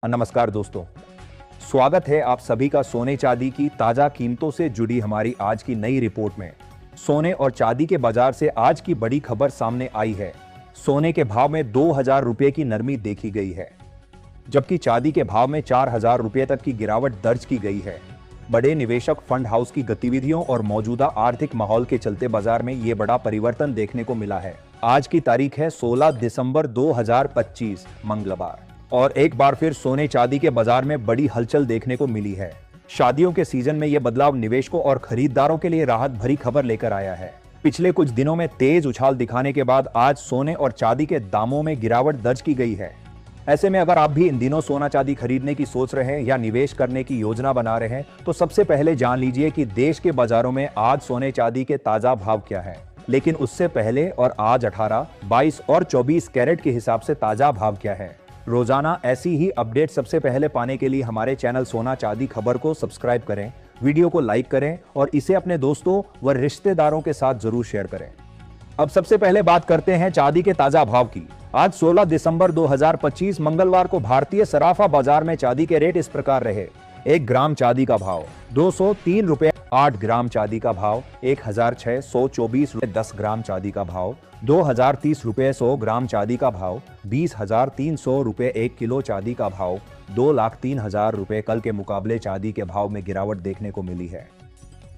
नमस्कार दोस्तों, स्वागत है आप सभी का सोने चांदी की ताजा कीमतों से जुड़ी हमारी आज की नई रिपोर्ट में। सोने और चांदी के बाजार से आज की बड़ी खबर सामने आई है। सोने के भाव में 2000 रुपए की नरमी देखी गई है, जबकि चांदी के भाव में 4000 रुपए तक की गिरावट दर्ज की गई है। बड़े निवेशक फंड हाउस की गतिविधियों और मौजूदा आर्थिक माहौल के चलते बाजार में ये बड़ा परिवर्तन देखने को मिला है। आज की तारीख है 16 दिसंबर 2025 मंगलवार, और एक बार फिर सोने चांदी के बाजार में बड़ी हलचल देखने को मिली है। शादियों के सीजन में यह बदलाव निवेशकों और खरीदारों के लिए राहत भरी खबर लेकर आया है। पिछले कुछ दिनों में तेज उछाल दिखाने के बाद आज सोने और चांदी के दामों में गिरावट दर्ज की गई है। ऐसे में अगर आप भी इन दिनों सोना चांदी खरीदने की सोच रहे हैं या निवेश करने की योजना बना रहे हैं, तो सबसे पहले जान लीजिए कि देश के बाजारों में आज सोने चांदी के ताजा भाव क्या है। लेकिन उससे पहले और आज 18, 22 और 24 कैरेट के हिसाब से ताजा भाव क्या है। रोजाना ऐसी ही अपडेट सबसे पहले पाने के लिए हमारे चैनल सोना चांदी खबर को सब्सक्राइब करें, वीडियो को लाइक करें और इसे अपने दोस्तों व रिश्तेदारों के साथ जरूर शेयर करें। अब सबसे पहले बात करते हैं चांदी के ताजा भाव की। आज 16 दिसंबर 2025 मंगलवार को भारतीय सराफा बाजार में चांदी के रेट इस प्रकार रहे। 1 ग्राम चांदी का भाव 203 रुपए, 8 ग्राम चांदी का भाव 1624 रुपए, 10 ग्राम चांदी का भाव 2030 रुपए, 100 ग्राम चांदी का भाव 20,300 रुपए, 1 किलो चांदी का भाव 2,03,000 रुपए। कल के मुकाबले चांदी के भाव में गिरावट देखने को मिली है।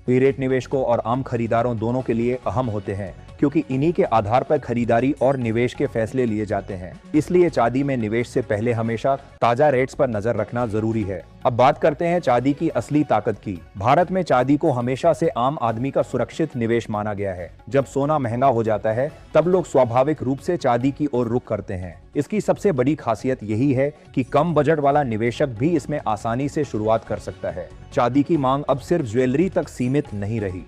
ये रेट निवेशकों और आम खरीदारों दोनों के लिए अहम होते हैं, क्योंकि इन्हीं के आधार पर खरीदारी और निवेश के फैसले लिए जाते हैं। इसलिए चांदी में निवेश से पहले हमेशा ताजा रेट्स पर नजर रखना जरूरी है। अब बात करते हैं चांदी की असली ताकत की। भारत में चांदी को हमेशा से आम आदमी का सुरक्षित निवेश माना गया है। जब सोना महंगा हो जाता है, तब लोग स्वाभाविक रूप से चांदी की ओर रुख करते हैं। इसकी सबसे बड़ी खासियत यही है कि कम बजट वाला निवेशक भी इसमें आसानी से शुरुआत कर सकता है। चांदी की मांग अब सिर्फ ज्वेलरी तक सीमित नहीं रही।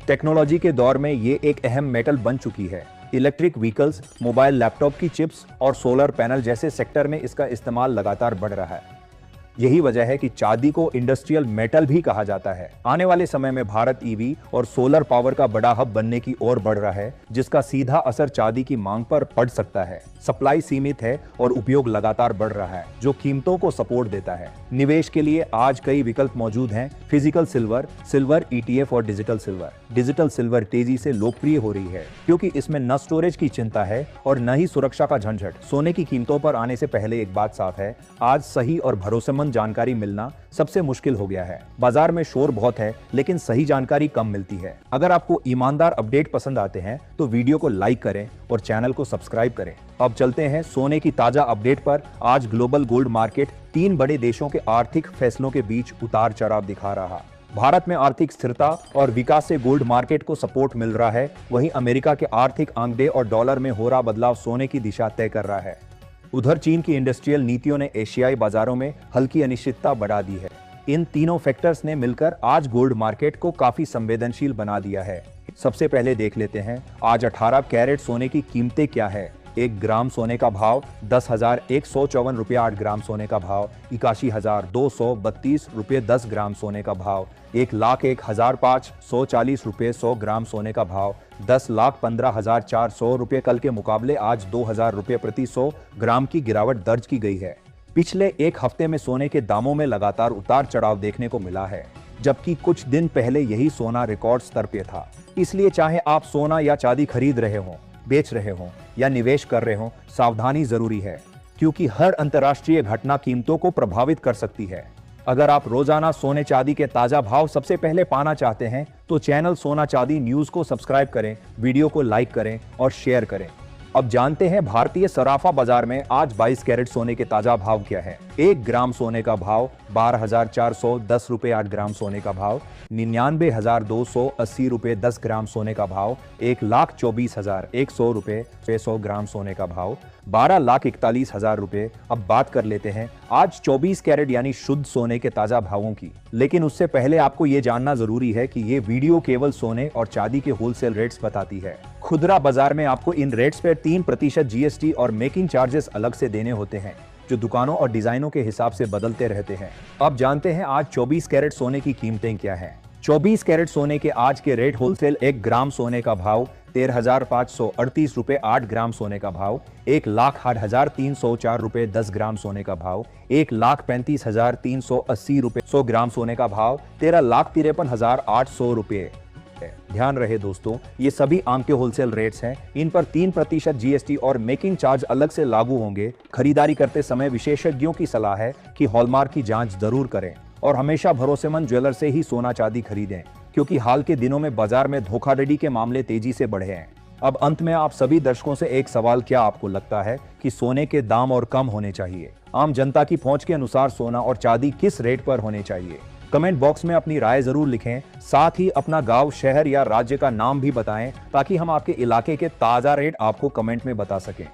टेक्नोलॉजी के दौर में ये एक अहम मेटल बन चुकी है। इलेक्ट्रिक व्हीकल्स, मोबाइल, लैपटॉप की चिप्स और सोलर पैनल जैसे सेक्टर में इसका इस्तेमाल लगातार बढ़ रहा है। यही वजह है कि चांदी को इंडस्ट्रियल मेटल भी कहा जाता है। आने वाले समय में भारत ईवी और सोलर पावर का बड़ा हब बनने की ओर बढ़ रहा है, जिसका सीधा असर चांदी की मांग पर पड़ सकता है। सप्लाई सीमित है और उपयोग लगातार बढ़ रहा है, जो कीमतों को सपोर्ट देता है। निवेश के लिए आज कई विकल्प मौजूद हैं। फिजिकल सिल्वर, सिल्वर ETF और डिजिटल सिल्वर। डिजिटल सिल्वर तेजी से लोकप्रिय हो रही है, क्योंकि इसमें न स्टोरेज की चिंता है और न ही सुरक्षा का झंझट। सोने की कीमतों पर आने से पहले एक बात साफ है, आज सही और भरोसेमंद जानकारी मिलना सबसे मुश्किल हो गया है। बाजार में शोर बहुत है, लेकिन सही जानकारी कम मिलती है। अगर आपको ईमानदार अपडेट पसंद आते हैं तो वीडियो को लाइक करें और चैनल को सब्सक्राइब करें। अब चलते हैं सोने की ताजा अपडेट पर। आज ग्लोबल गोल्ड मार्केट 3 बड़े देशों के आर्थिक फैसलों के बीच उतार चढ़ाव दिखा रहा। भारत में आर्थिक स्थिरता और विकास से गोल्ड मार्केट को सपोर्ट मिल रहा है। वहीं अमेरिका के आर्थिक आंकड़े और डॉलर में हो रहा बदलाव सोने की दिशा तय कर रहा है। उधर चीन की इंडस्ट्रियल नीतियों ने एशियाई बाजारों में हल्की अनिश्चितता बढ़ा दी है। इन तीनों फैक्टर्स ने मिलकर आज गोल्ड मार्केट को काफी संवेदनशील बना दिया है। सबसे पहले देख लेते हैं आज 18 कैरेट सोने की कीमतें क्या है। 1 ग्राम सोने का भाव 10,154 रुपये, 8 ग्राम सोने का भाव 81,232 रुपये, 10 ग्राम सोने का भाव 1,01,540 रुपये, 100 ग्राम सोने का भाव 10,15,400 रुपये। कल के मुकाबले आज 2,000 रुपये प्रति 100 ग्राम की गिरावट दर्ज की गई है। पिछले एक हफ्ते में सोने के दामों में लगातार उतार चढ़ाव देखने को मिला है, जबकि कुछ दिन पहले यही सोना रिकॉर्ड स्तर पे था। इसलिए चाहे आप सोना या चांदी खरीद रहे हों, बेच रहे हों या निवेश कर रहे हों, सावधानी जरूरी है, क्योंकि हर अंतर्राष्ट्रीय घटना कीमतों को प्रभावित कर सकती है। अगर आप रोजाना सोने चांदी के ताजा भाव सबसे पहले पाना चाहते हैं, तो चैनल सोना चांदी न्यूज को सब्सक्राइब करें, वीडियो को लाइक करें और शेयर करें। अब जानते हैं भारतीय सराफा बाजार में आज 22 कैरेट सोने के ताजा भाव क्या है। 1 ग्राम सोने का भाव 12,410 रुपए, 8 ग्राम सोने का भाव 99,280 रुपए, 10 ग्राम सोने का भाव 1,24,100 रुपए, 100 ग्राम सोने का भाव 12,41,000 रुपए। अब बात कर लेते हैं आज 24 कैरेट यानी शुद्ध सोने के ताजा भावों की। लेकिन उससे पहले आपको ये जानना जरूरी है कि ये वीडियो केवल सोने और चांदी के होलसेल रेट्स बताती है। खुदरा बाजार में आपको इन रेट्स पर 3% GST और मेकिंग चार्जेस अलग से देने होते हैं, जो दुकानों और डिजाइनों के हिसाब से बदलते रहते हैं। अब जानते हैं आज 24 कैरेट सोने की कीमतें क्या हैं। 24 कैरेट सोने के आज के रेट होलसेल 1 ग्राम सोने का भाव 13,538 रुपए 8 ग्राम सोने का भाव, 1,60,304 रुपए 10 ग्राम सोने का भाव, 1,35,380 रुपए 100 ग्राम सोने का भाव, 13,53,800 रुपए। ध्यान रहे दोस्तों, ये सभी आम के होलसेल रेट्स हैं। इन पर 3% जीएसटी और मेकिंग चार्ज अलग से लागू होंगे। खरीदारी करते समय विशेषज्ञों की सलाह है कि हॉलमार्क की जांच जरूर करें और हमेशा भरोसेमंद ज्वेलर से ही सोना चांदी खरीदें, क्योंकि हाल के दिनों में बाजार में धोखाधड़ी के मामले तेजी से बढ़े हैं। अब अंत में आप सभी दर्शकों से एक सवाल, क्या आपको लगता है कि सोने के दाम और कम होने चाहिए? आम जनता की पहुंच के अनुसार सोना और चांदी किस रेट पर होने चाहिए? कमेंट बॉक्स में अपनी राय जरूर लिखें। साथ ही अपना गांव, शहर या राज्य का नाम भी बताएं, ताकि हम आपके इलाके के ताजा रेट आपको कमेंट में बता सकें।